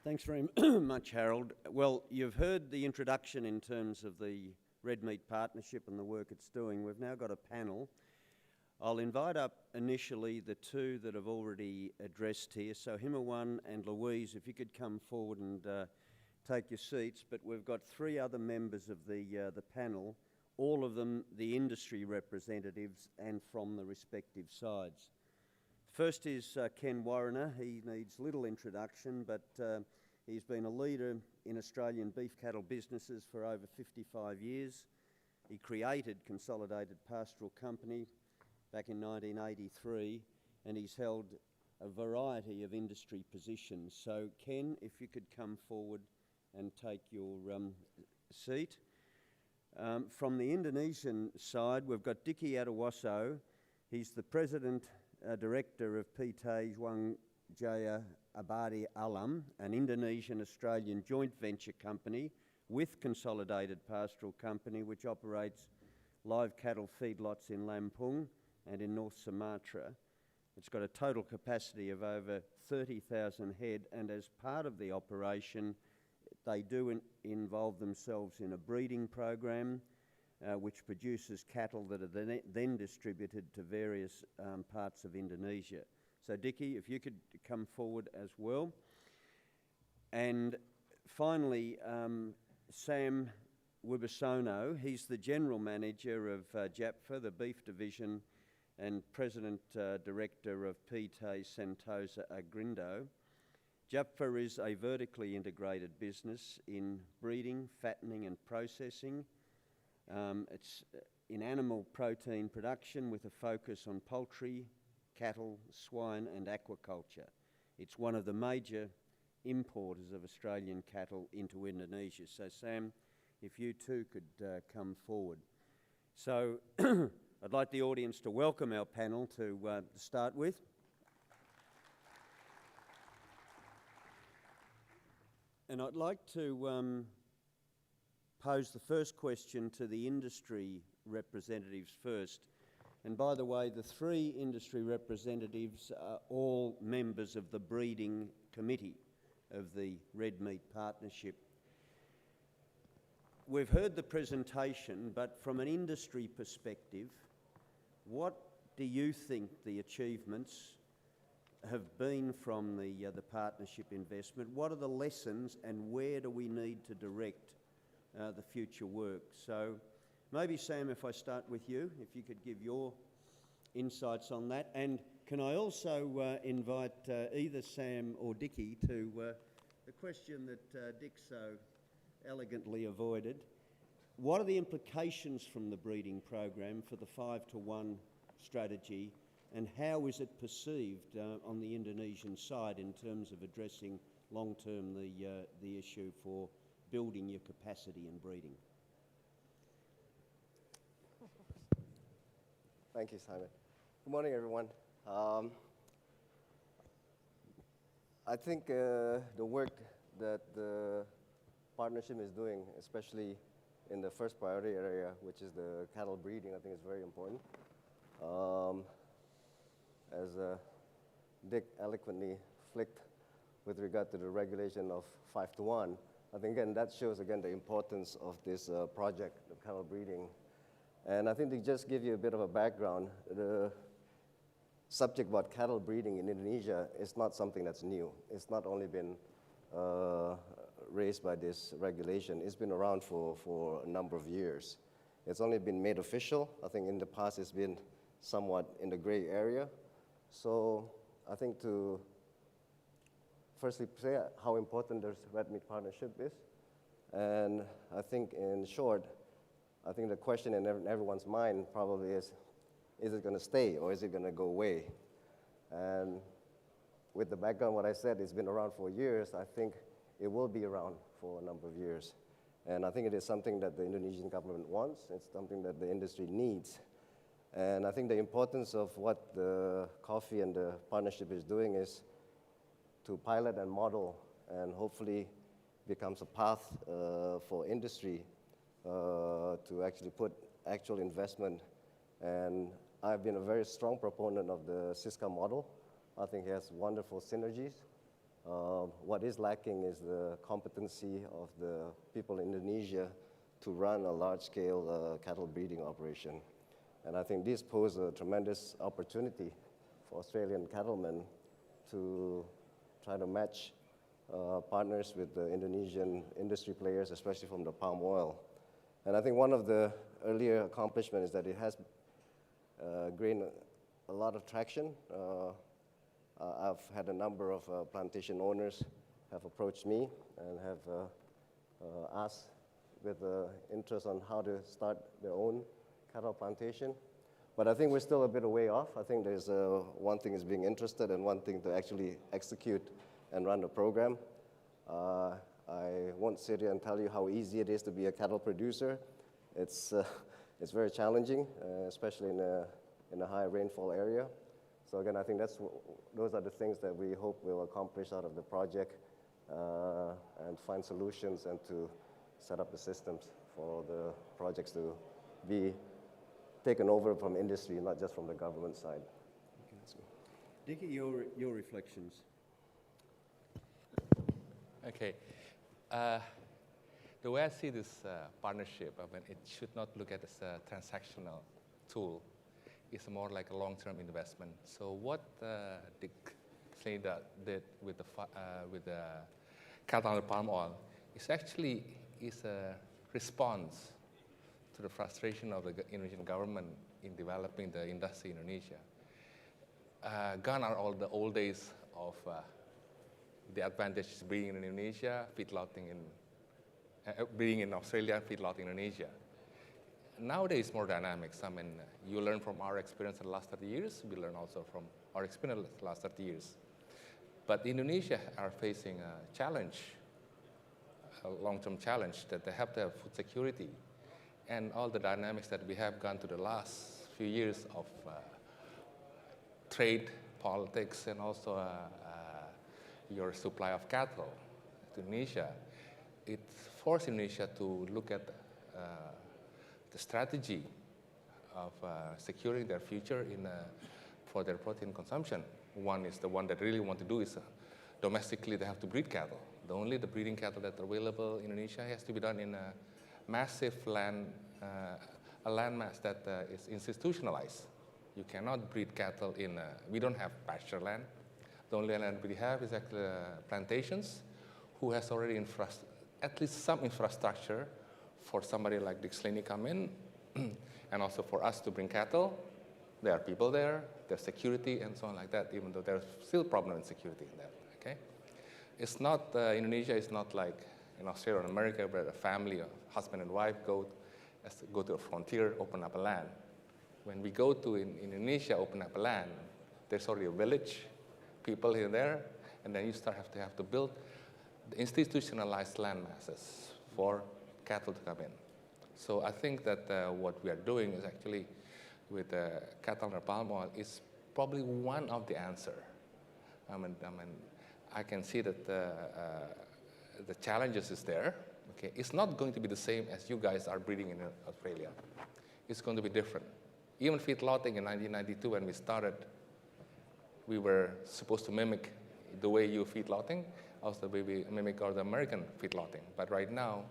Thanks very much, Harold. Well, you've heard the introduction in terms of the Red Meat Partnership and the work it's doing. We've now got a panel. I'll invite up initially the two that have already addressed here. So Himawan and Louise, if you could come forward and take your seats. But we've got three other members of the panel, all of them the industry representatives and from the respective sides. First is Ken Warriner. He needs little introduction, but he's been a leader in Australian beef cattle businesses for over 55 years. He created Consolidated Pastoral Company back in 1983, and he's held a variety of industry positions. So Ken, if you could come forward and take your seat. From the Indonesian side, we've got Dicky Adiwoso. He's the President Director of PT Wang Jaya Abadi Alam, an Indonesian-Australian joint venture company with Consolidated Pastoral Company, which operates live cattle feedlots in Lampung and in North Sumatra. It's got a total capacity of over 30,000 head, and as part of the operation, they do involve themselves in a breeding program which produces cattle that are then distributed to various parts of Indonesia. So Dicky, if you could come forward as well. And finally, Sam Wibisono. He's the General Manager of JAPFA, the Beef Division, and President Director of PT Sentosa Agrindo. JAPFA is a vertically integrated business in breeding, fattening and processing. It's in animal protein production with a focus on poultry, cattle, swine and aquaculture. It's one of the major importers of Australian cattle into Indonesia. So Sam, if you too could come forward. So I'd like the audience to welcome our panel to start with. And I'd like to pose the first question to the industry representatives first. And by the way, the three industry representatives are all members of the breeding committee of the Red Meat Partnership. We've heard the presentation, but from an industry perspective, what do you think the achievements have been from the partnership investment? What are the lessons and where do we need to direct the future work? So maybe Sam, if I start with you, if you could give your insights on that. And can I also invite either Sam or Dicky to the question that Dick so elegantly avoided. What are the implications from the breeding program for the 5-to-1 strategy, and how is it perceived on the Indonesian side in terms of addressing long-term the issue for building your capacity in breeding? Thank you, Simon. Good morning, everyone. I think the work that the partnership is doing, especially in the first priority area, which is the cattle breeding, I think is very important. As Dick eloquently flicked with regard to the regulation of 5-to-1, I think again that shows again the importance of this project of cattle breeding. And I think to just give you a bit of a background, the subject about cattle breeding in Indonesia is not something that's new. It's not only been raised by this regulation. It's been around for a number of years. It's only been made official. I think in the past it's been somewhat in the gray area. So I think to firstly say how important the Red Meat Partnership is. And I think in short, I think the question in everyone's mind probably is it going to stay or is it going to go away? And with the background what I said, it's been around for years. I think it will be around for a number of years. And I think it is something that the Indonesian government wants. It's something that the industry needs. And I think the importance of what the coffee and the partnership is doing is to pilot and model and hopefully becomes a path for industry to actually put actual investment. And I've been a very strong proponent of the Siska model. I think it has wonderful synergies. What is lacking is the competency of the people in Indonesia to run a large-scale cattle breeding operation. And I think this poses a tremendous opportunity for Australian cattlemen to try to match partners with the Indonesian industry players, especially from the palm oil. And I think one of the earlier accomplishments is that it has gained a lot of traction. I've had a number of plantation owners have approached me and have asked with interest on how to start their own cattle plantation. But I think we're still a bit a way off. I think there's one thing is being interested and one thing to actually execute and run the program. I won't sit here and tell you how easy it is to be a cattle producer. It's very challenging, especially in a high rainfall area. So again, I think those are the things that we hope we'll accomplish out of the project and find solutions and to set up the systems for the projects to be taken over from industry, not just from the government side. Dicky, your reflections. Okay. The way I see this partnership, I mean, it should not look at it as a transactional tool. It's more like a long-term investment. So what Dick Snyder did with the cattle and palm oil is actually a response to the frustration of the Indonesian government in developing the industry in Indonesia. Gone are all the old days of the advantages breeding in Indonesia, feedlotting breeding in Australia, feedlotting in Indonesia. Nowadays, more dynamics. I mean, you learn from our experience in the last 30 years. We learn also from our experience in the last 30 years. But Indonesia are facing a challenge, a long-term challenge, that they have to have food security. And all the dynamics that we have gone through the last few years of trade, politics, and also your supply of cattle to Indonesia, it forced Indonesia to look at the strategy of securing their future for their protein consumption. One is the one that really want to do is domestically they have to breed cattle. The breeding cattle that are available in Indonesia has to be done in a massive a landmass that is institutionalized. You cannot breed cattle we don't have pasture land. The only land we have is actually plantations who has already at least some infrastructure for somebody like Dick Slaney come in and also for us to bring cattle. There are people there, there's security and so on like that, even though there's still problem in security in that, okay? It's not, Indonesia is not like in Australia or America where a family, a husband and wife go to a frontier, open up a land. When we go to in Indonesia, open up a land, there's already a village, people in there, and then you have to build the institutionalized land masses for cattle to come in. So I think that what we are doing is actually with cattle and palm oil is probably one of the answer. I mean, I can see that the challenges is there. Okay, it's not going to be the same as you guys are breeding in Australia. It's going to be different. Even feedlotting in 1992 when we started, we were supposed to mimic the way you feedlotting, also the way we mimic all the American feedlotting. But right now,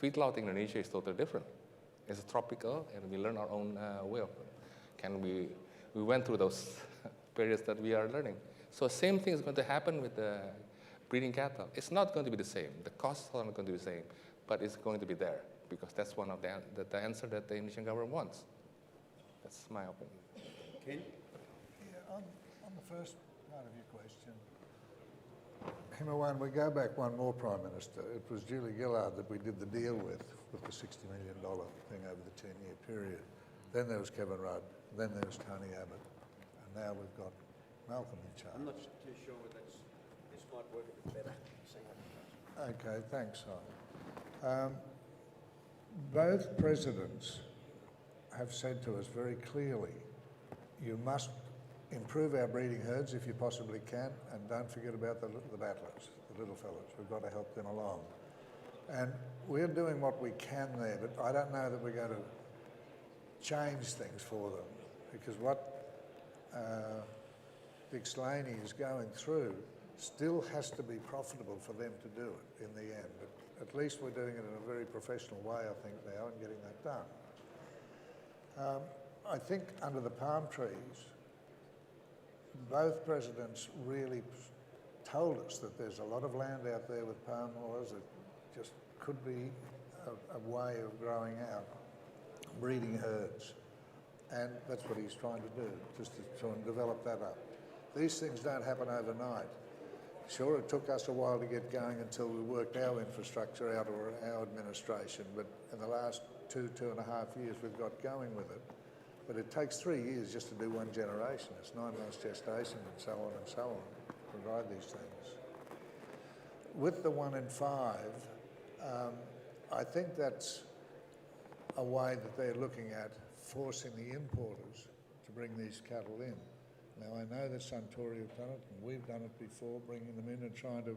feedlotting in Indonesia is totally different. It's tropical, and we learn our own way of it. We went through those periods that we are learning. So same thing is going to happen with the breeding cattle. It's not going to be the same. The costs are not going to be the same, but it's going to be there because that's one of the answer that the Indonesian government wants. That's my opinion. Ken? Yeah, on the first part of your question, Himawan, we go back one more Prime Minister. It was Julie Gillard that we did the deal with the $60 million thing over the 10-year period. Then there was Kevin Rudd, then there was Tony Abbott, and now we've got Malcolm in charge. I'm not too sure whether this might work a bit better. Okay, thanks, Simon. Both presidents have said to us very clearly, you must improve our breeding herds if you possibly can, and don't forget about the battlers, the little fellas. We've got to help them along. And we're doing what we can there, but I don't know that we're going to change things for them, because what Dick Slaney is going through still has to be profitable for them to do it in the end. At least we're doing it in a very professional way, I think, now, and getting that done. I think under the palm trees, both presidents really told us that there's a lot of land out there with palm oils that just could be a way of growing out, breeding herds. And that's what he's trying to do, just to try and develop that up. These things don't happen overnight. Sure, it took us a while to get going until we worked our infrastructure out, or our administration, but in the last 2.5 years we've got going with it. But it takes 3 years just to do one generation. It's 9 months gestation and so on and so on to provide these things. With the 1 in 5, I think that's a way that they're looking at forcing the importers to bring these cattle in. Now, I know that Suntory have done it, and we've done it before, bringing them in and trying to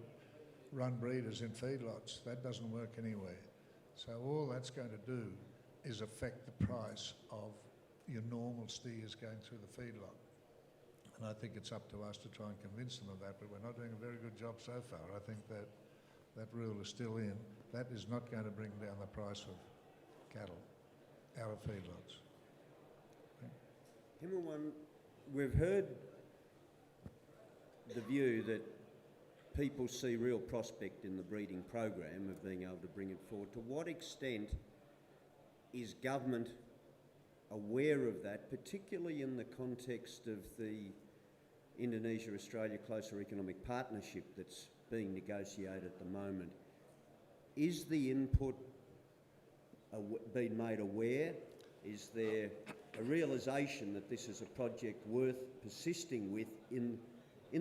run breeders in feedlots. That doesn't work anywhere. So all that's going to do is affect the price of your normal steers going through the feedlot. And I think it's up to us to try and convince them of that, but we're not doing a very good job so far. I think that that rule is still in. That is not going to bring down the price of cattle out of feedlots. Himawan, we've heard the view that people see real prospect in the breeding program of being able to bring it forward. To what extent is government aware of that, particularly in the context of the Indonesia-Australia Closer Economic Partnership that's being negotiated at the moment? Is the input been made aware? Is there a realisation that this is a project worth persisting with in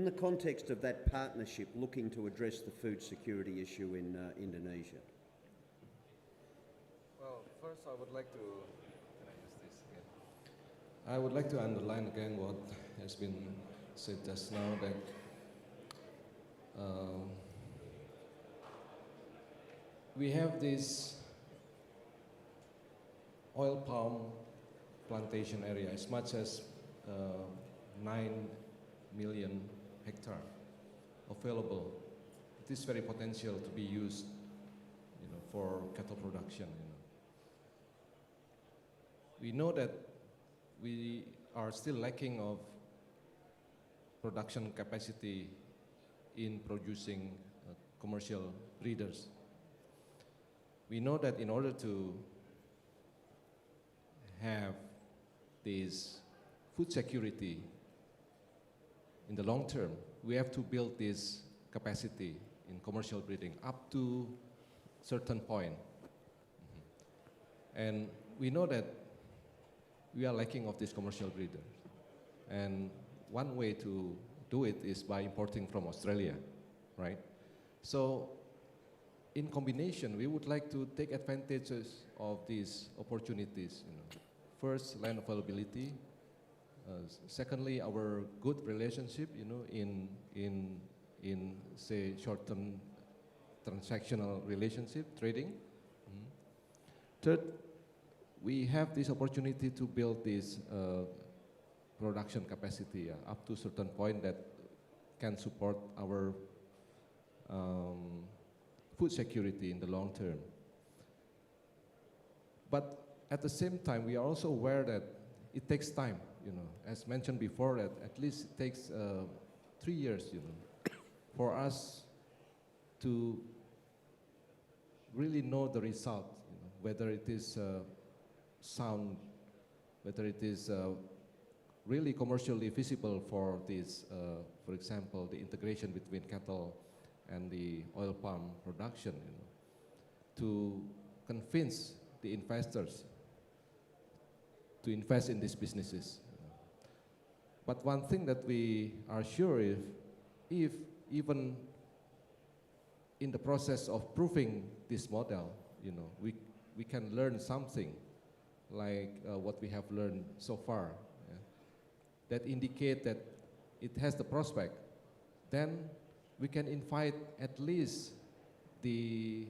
the context of that partnership looking to address the food security issue in Indonesia? Well, first I would like to, can I use this again? I would like to underline again what has been said just now, that we have this oil palm plantation area as much as 9 million hectare available. It is very potential to be used, for cattle production. We know that we are still lacking of production capacity in producing commercial breeders. We know that in order to have this food security in the long term, we have to build this capacity in commercial breeding up to a certain point. And we know that we are lacking of these commercial breeders. And one way to do it is by importing from Australia, right? So in combination, we would like to take advantages of these opportunities. First, land availability. Secondly, our good relationship, in say short-term transactional relationship, trading. Third, we have this opportunity to build this production capacity up to a certain point that can support our food security in the long term. But at the same time, we are also aware that it takes time, as mentioned before, that at least it takes 3 years, for us to really know the result, whether it is sound, whether it is really commercially feasible for this, for example, the integration between cattle and the oil palm production, to convince the investors to invest in these businesses. But one thing that we are sure if even in the process of proving this model, we can learn something like what we have learned so far, that indicate that it has the prospect, then we can invite at least the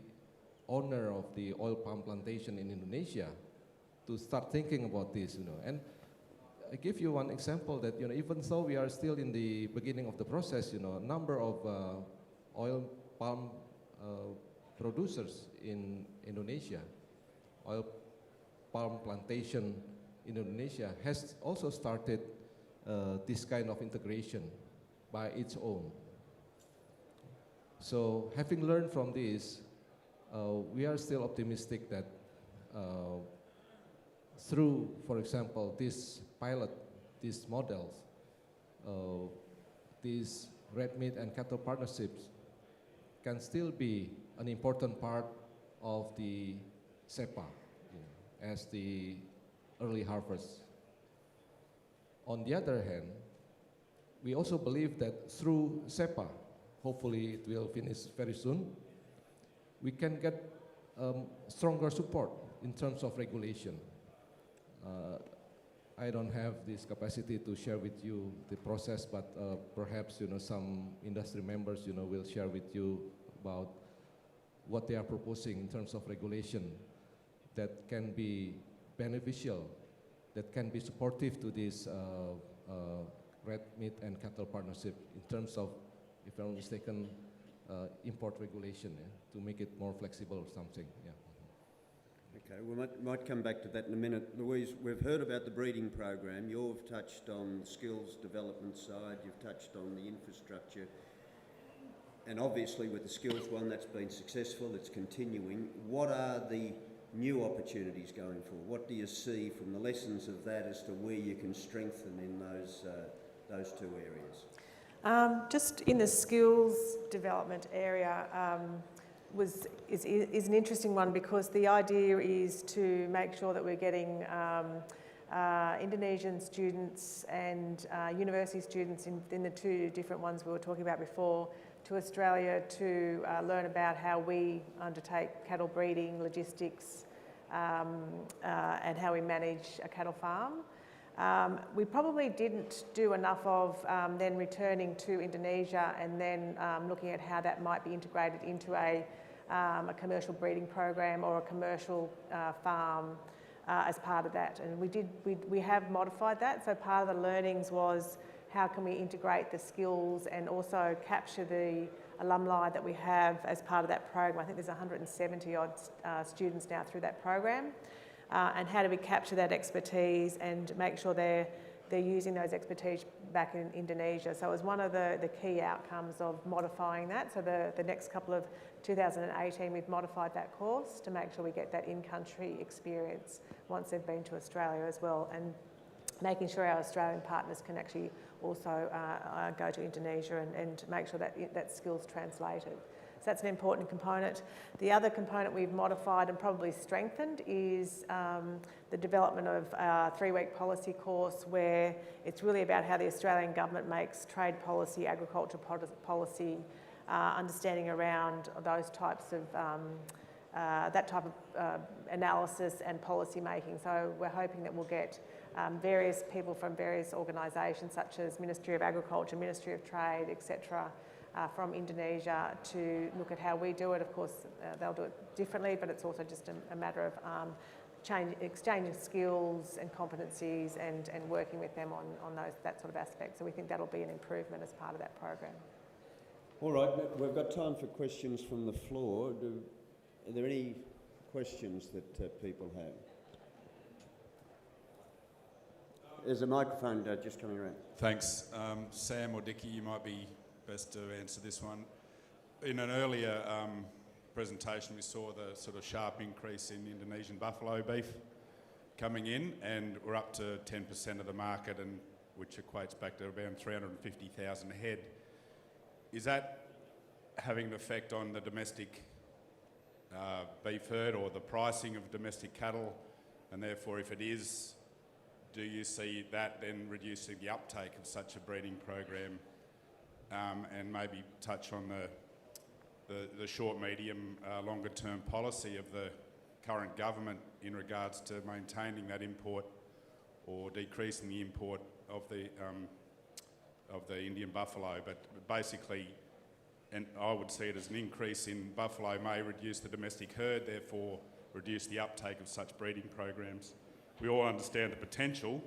owner of the oil palm plantation in Indonesia to start thinking about this, And I give you one example that, even though we are still in the beginning of the process, a number of oil palm producers in Indonesia, oil palm plantation in Indonesia has also started this kind of integration by its own. So having learned from this, we are still optimistic that through, for example, this pilot, these models, these red meat and cattle partnerships can still be an important part of the SEPA as the early harvest. On the other hand, we also believe that through SEPA, hopefully it will finish very soon, we can get stronger support in terms of regulation. I don't have this capacity to share with you the process, but perhaps some industry members will share with you about what they are proposing in terms of regulation that can be beneficial, that can be supportive to this red meat and cattle partnership in terms of, if I'm not mistaken, import regulation, to make it more flexible or something. Yeah. Okay, we might come back to that in a minute. Louise, we've heard about the breeding program. You've touched on the skills development side, you've touched on the infrastructure, and obviously with the skills one that's been successful, it's continuing. What are the new opportunities going forward? What do you see from the lessons of that as to where you can strengthen in those two areas? Just in the skills development area is an interesting one, because the idea is to make sure that we're getting Indonesian students and university students in the two different ones we were talking about before to Australia to learn about how we undertake cattle breeding, logistics, and how we manage a cattle farm. We probably didn't do enough of then returning to Indonesia and then looking at how that might be integrated into a commercial breeding program or a commercial farm as part of that. And we have modified that. So part of the learnings was how can we integrate the skills and also capture the alumni that we have as part of that program. I think there's 170 odd students now through that program. And how do we capture that expertise and make sure they're using those expertise back in Indonesia. So it was one of the key outcomes of modifying that. So the next couple of 2018, we've modified that course to make sure we get that in-country experience once they've been to Australia as well, and making sure our Australian partners can actually also go to Indonesia and make sure that skill's translated. So that's an important component. The other component we've modified and probably strengthened is the development of a 3-week policy course, where it's really about how the Australian government makes trade policy, agriculture policy, understanding around those types of that type of analysis and policy making. So we're hoping that we'll get various people from various organisations such as Ministry of Agriculture, Ministry of Trade, etc., from Indonesia to look at how we do it. Of course, they'll do it differently, but it's also just a matter of exchanging skills and competencies and working with them on that sort of aspect. So we think that'll be an improvement as part of that program. All right, we've got time for questions from the floor. Are there any questions that people have? There's a microphone just coming around. Thanks. Sam or Dicky, you might be best to answer this one. In an earlier presentation, we saw the sort of sharp increase in Indonesian buffalo beef coming in, and we're up to 10% of the market, and which equates back to around 350,000 head. Is that having an effect on the domestic beef herd or the pricing of domestic cattle? And therefore, if it is, do you see that then reducing the uptake of such a breeding program? And maybe touch on the short, medium, longer term policy of the current government in regards to maintaining that import or decreasing the import of the Indian buffalo. But basically, and I would see it as an increase in buffalo may reduce the domestic herd, therefore reduce the uptake of such breeding programs. We all understand the potential,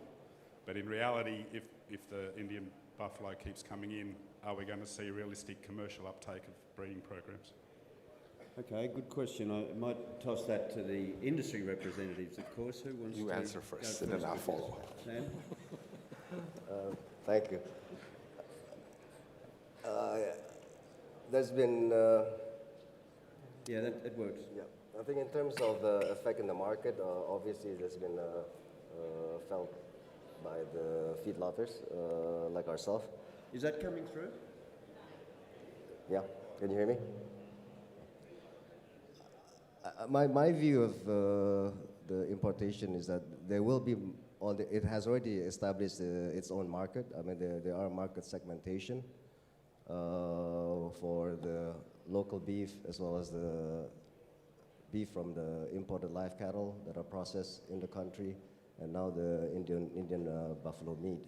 But in reality, if the Indian buffalo keeps coming in, are we going to see realistic commercial uptake of breeding programs? Okay, good question. I might toss that to the industry representatives, of course. Who wants You to answer go first, and then I'll with follow. this? Sam? Thank you. There's been, Yeah, that works. yeah, I think in terms of the effect in the market, obviously there's been felt by the feedlotters like ourselves. Is that coming through? Yeah, can you hear me? My view of the importation is that there will be, it has already established its own market. I mean, there are market segmentation for the local beef as well as the beef from the imported live cattle that are processed in the country, and now the Indian buffalo meat.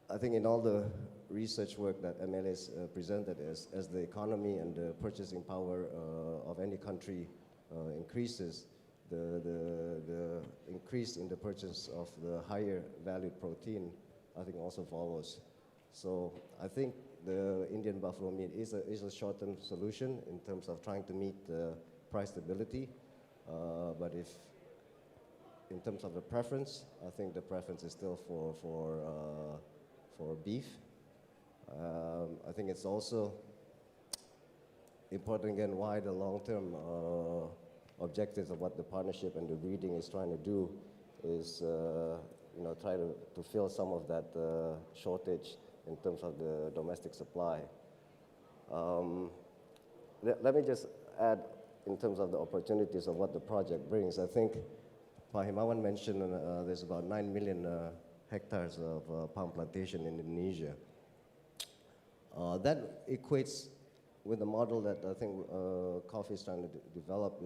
I think in all the research work that MLA's presented, as the economy and the purchasing power of any country increases, the increase in the purchase of the higher valued protein, I think also follows. So I think the Indian buffalo meat is a short-term solution in terms of trying to meet the price stability. But if, in terms of the preference, I think the preference is still for beef. I think it's also important again why the long-term objectives of what the partnership and the breeding is trying to do is try to fill some of that shortage in terms of the domestic supply. Let me just add in terms of the opportunities of what the project brings. I think Himawan mentioned there's about 9 million hectares of palm plantation in Indonesia. That equates with the model that I think Coffee is trying to develop.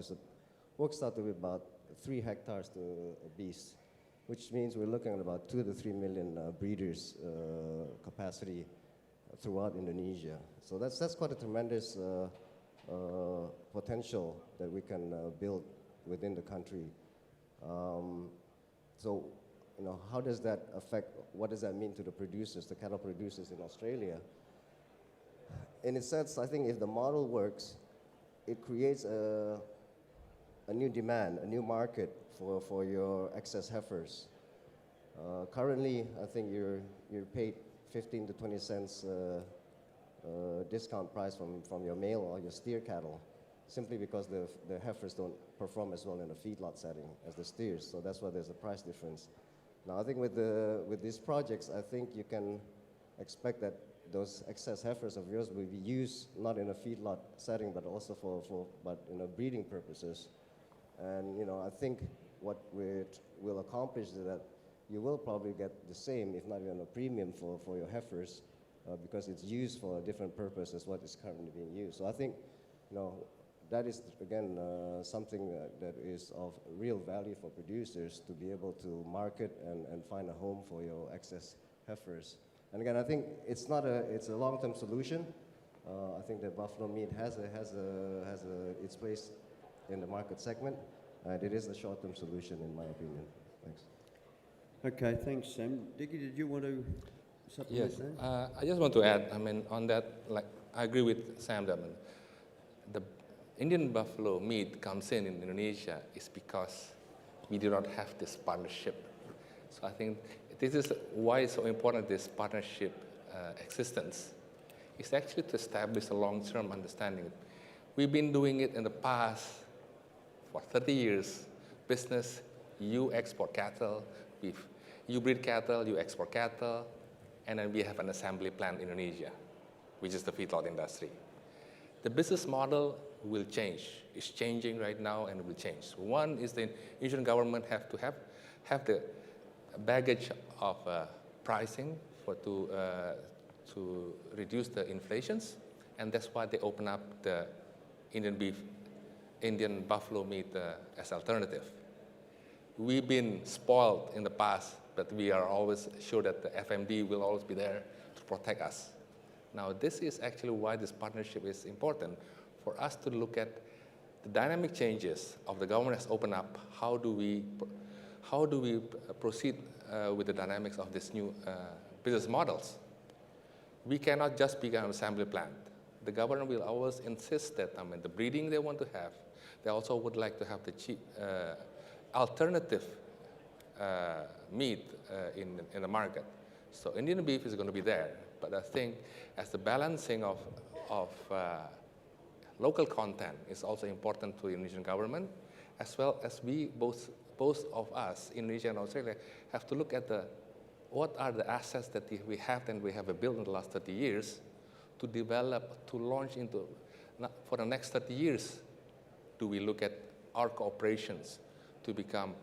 Works out to be about 3 hectares to a beast, which means we're looking at about 2 to 3 million breeders capacity throughout Indonesia. So that's quite a tremendous potential that we can build within the country. So, how does that affect, what does that mean to the producers, the cattle producers in Australia? In a sense, I think if the model works, it creates a new demand, a new market for your excess heifers. Currently, I think you're paid 15 to 20 cents discount price from your male or your steer cattle, simply because the heifers don't perform as well in a feedlot setting as the steers. So that's why there's a price difference. Now, I think with these projects, I think you can expect that those excess heifers of yours will be used not in a feedlot setting, but also but breeding purposes. And I think what we'll accomplish is that you will probably get the same, if not even a premium for your heifers, because it's used for a different purpose as what is currently being used. So I think that is again something that is of real value for producers to be able to market and find a home for your excess heifers. And again, I think it's a long-term solution. I think that buffalo meat has its place in the market segment, and it is a short-term solution in my opinion. Thanks. Okay, thanks, Sam. Dicky, did you want to supplement Yes, that? I just want to add, on that, I agree with Sam that the Indian buffalo meat comes in Indonesia is because we do not have this partnership. So I think this is why it's so important, this partnership existence. It's actually to establish a long-term understanding. We've been doing it in the past for 30 years. Business, you export cattle, you breed cattle, you export cattle, and then we have an assembly plant in Indonesia, which is the feedlot industry. The business model will change. It's changing right now and will change. One is the Indonesian government have to have the baggage of pricing to reduce the inflations, and that's why they open up the Indian buffalo meat as alternative. We've been spoiled in the past, but we are always sure that the FMD will always be there to protect us. Now, this is actually why this partnership is important, for us to look at the dynamic changes of the government has opened up. How do how do we proceed with the dynamics of these new business models? We cannot just become an assembly plant. The government will always insist that, the breeding they want to have, they also would like to have the cheap alternative meat in the market. So Indian beef is going to be there, but I think as the balancing of local content is also important to the Indonesian government, as well as we both of us, Indonesia and Australia, have to look at what are the assets that we have built in the last 30 years to develop, to launch into, for the next 30 years, do we look at our cooperations to become,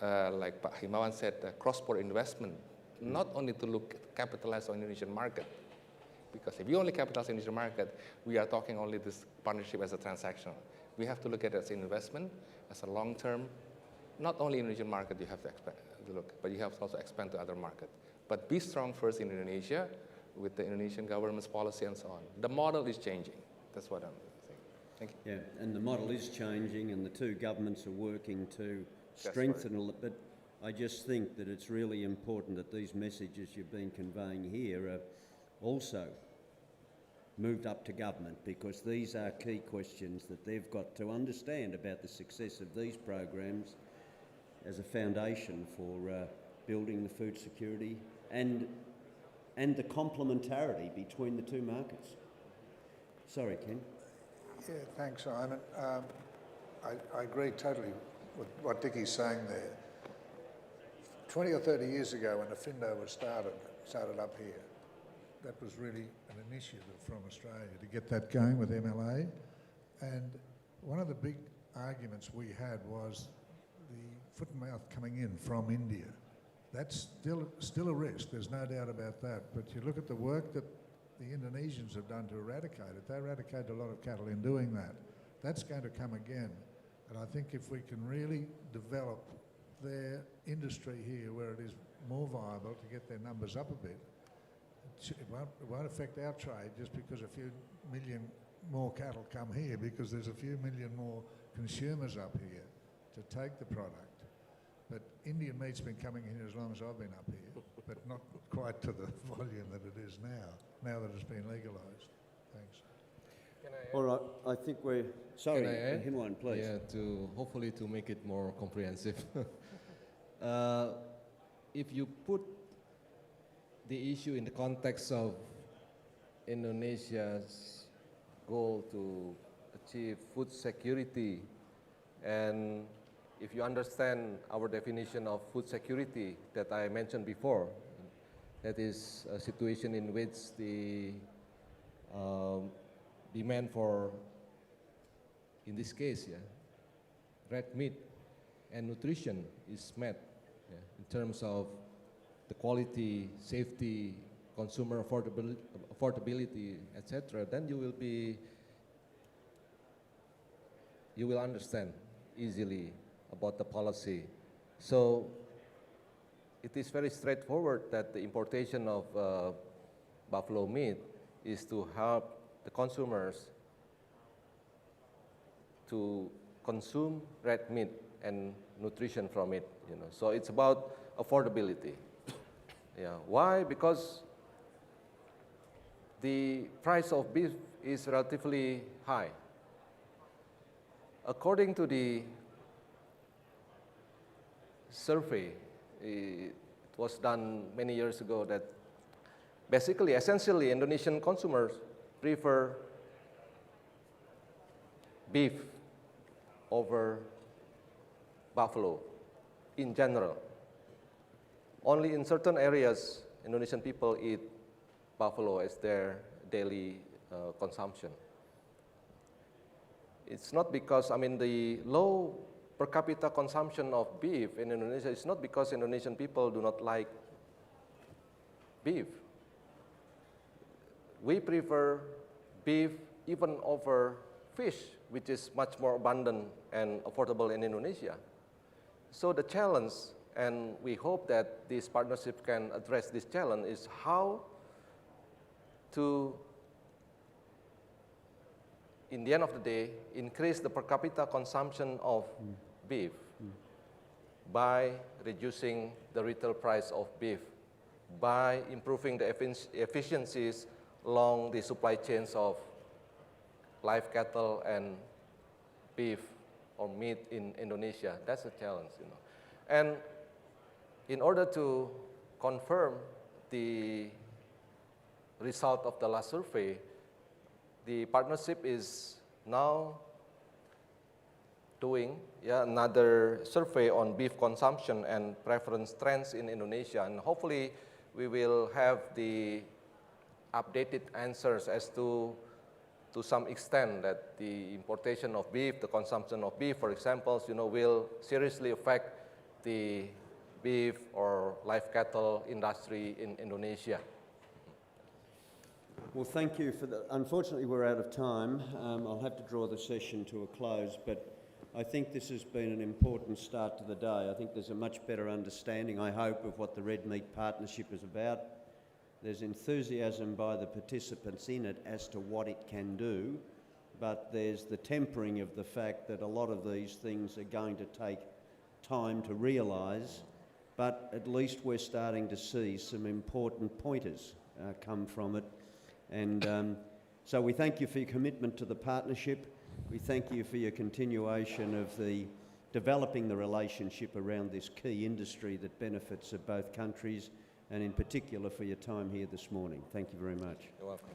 like Pak Himawan said, cross-border investment, not only to capitalize on the Indonesian market, because if you only capitalize on the Indonesian market, we are talking only this partnership as a transactional. We have to look at it as an investment, as a long-term, not only in the Indonesian market you have to look, but you have to also expand to other markets. But be strong first in Indonesia with the Indonesian government's policy and so on. The model is changing. That's what I'm saying. Thank you. Yeah, and the model is changing and the two governments are working to strengthen it, but I just think that it's really important that these messages you've been conveying here are also moved up to government, because these are key questions that they've got to understand about the success of these programs as a foundation for building the food security and the complementarity between the two markets. Sorry, Ken. Yeah, thanks, Simon. I agree totally with what Dicky's saying there. 20 or 30 years ago, when the FINDO was started up here, that was really an initiative from Australia to get that going with MLA. And one of the big arguments we had was the foot and mouth coming in from India. That's still a risk, there's no doubt about that. But you look at the work that the Indonesians have done to eradicate it. They eradicated a lot of cattle in doing that. That's going to come again. And I think if we can really develop their industry here where it is more viable to get their numbers up a bit, it won't affect our trade just because a few million more cattle come here, because there's a few million more consumers up here to take the product. But Indian meat's been coming in as long as I've been up here, but not quite to the volume that it is now that it's been legalised. Thanks. All right, I think we're... Sorry, Himawan, please. Yeah, hopefully to make it more comprehensive. If you put the issue in the context of Indonesia's goal to achieve food security, and if you understand our definition of food security that I mentioned before, that is a situation in which the demand for, in this case, red meat and nutrition is met in terms of the quality, safety, consumer affordability, etc., then you will understand easily about the policy. So it is very straightforward that the importation of buffalo meat is to help the consumers to consume red meat and nutrition from it. So it's about affordability. Yeah. Why? Because the price of beef is relatively high. According to the survey, it was done many years ago, that basically, essentially, Indonesian consumers prefer beef over buffalo in general. Only in certain areas, Indonesian people eat buffalo as their daily consumption. It's not because, the low per capita consumption of beef in Indonesia is not because Indonesian people do not like beef. We prefer beef even over fish, which is much more abundant and affordable in Indonesia. So the challenge, and we hope that this partnership can address this challenge, is how to, in the end of the day, increase the per capita consumption of beef by reducing the retail price of beef, by improving the efficiencies along the supply chains of live cattle and beef or meat in Indonesia. That's a challenge, you know. And in order to confirm the result of the last survey, the partnership is now doing another survey on beef consumption and preference trends in Indonesia, and hopefully we will have the updated answers as to some extent that the importation of beef, the consumption of beef, for example, you know, will seriously affect the beef or live cattle industry in Indonesia. Well, thank you for that. Unfortunately, we're out of time. I'll have to draw the session to a close, but I think this has been an important start to the day. I think there's a much better understanding, I hope, of what the Red Meat Partnership is about. There's enthusiasm by the participants in it as to what it can do, but there's the tempering of the fact that a lot of these things are going to take time to realise, but at least we're starting to see some important pointers come from it. And so we thank you for your commitment to the partnership. We thank you for your continuation of developing the relationship around this key industry that benefits of both countries, and in particular for your time here this morning. Thank you very much. You're welcome.